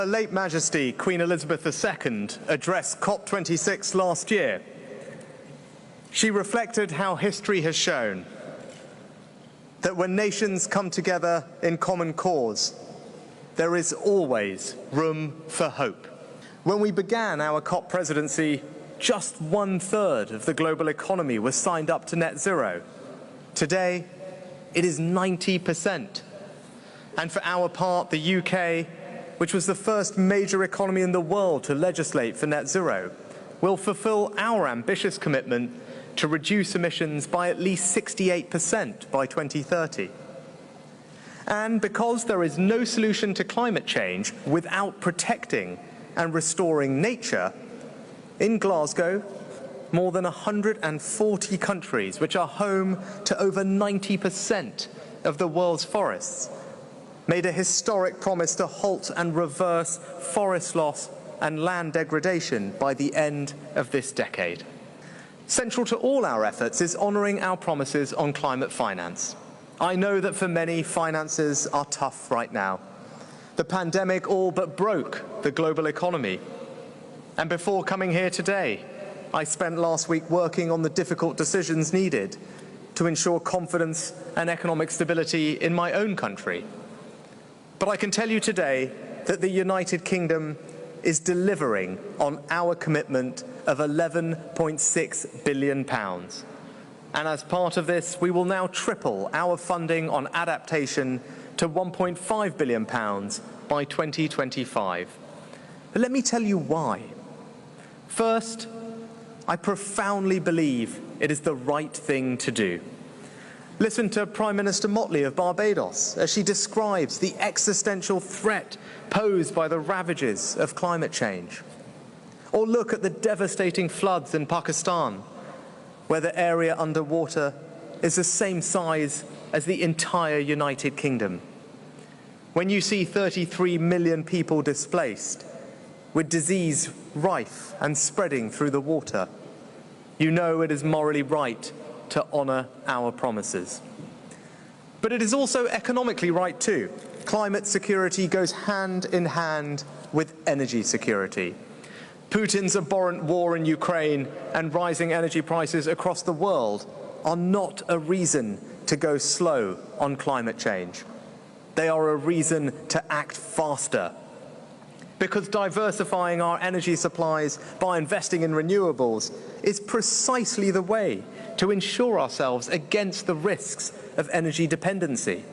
Her late Majesty Queen Elizabeth II addressed Cop26 last year. She reflected how history has shown that when nations come together in common cause, there is always room for hope. When we began our COP presidency, just 1/3 of the global economy was signed up to net zero. Today, it is 90%. And for our part, the UK, which was the first major economy in the world to legislate for net zero, will fulfill our ambitious commitment to reduce emissions by at least 68% by 2030. And because there is no solution to climate change without protecting and restoring nature, in Glasgow, more than 140 countries, which are home to over 90% of the world's forests, made a historic promise to halt and reverse forest loss and land degradation by the end of this decade. Central to all our efforts is honouring our promises on climate finance. I know that for many, finances are tough right now. The pandemic all but broke the global economy. And before coming here today, I spent last week working on the difficult decisions needed to ensure confidence and economic stability in my own country. But I can tell you today that the United Kingdom is delivering on our commitment of £11.6 billion. And as part of this, we will now triple our funding on adaptation to £1.5 billion by 2025. But let me tell you why. First, I profoundly believe it is the right thing to do. Listen to Prime Minister Motley of Barbados as she describes the existential threat posed by the ravages of climate change. Or look at the devastating floods in Pakistan, where the area underwater is the same size as the entire United Kingdom. When you see 33 million people displaced, with disease rife and spreading through the water, you know it is morally right to honour our promises. But it is also economically right too. Climate security goes hand in hand with energy security. Putin's abhorrent war in Ukraine and rising energy prices across the world are not a reason to go slow on climate change. They are a reason to act faster. Because diversifying our energy supplies by investing in renewables is precisely the way to ensure ourselves against the risks of energy dependency.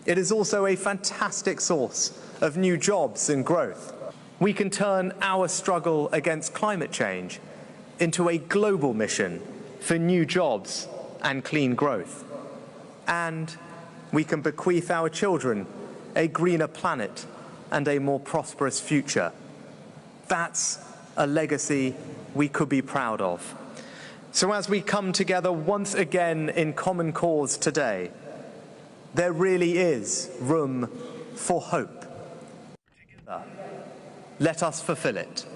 It is also a fantastic source of new jobs and growth. We can turn our struggle against climate change into a global mission for new jobs and clean growth. And we can bequeath our children a greener planet and a more prosperous future. That's a legacy we could be proud of. So as we come together once again in common cause today, there really is room for hope. Together, let us fulfill it.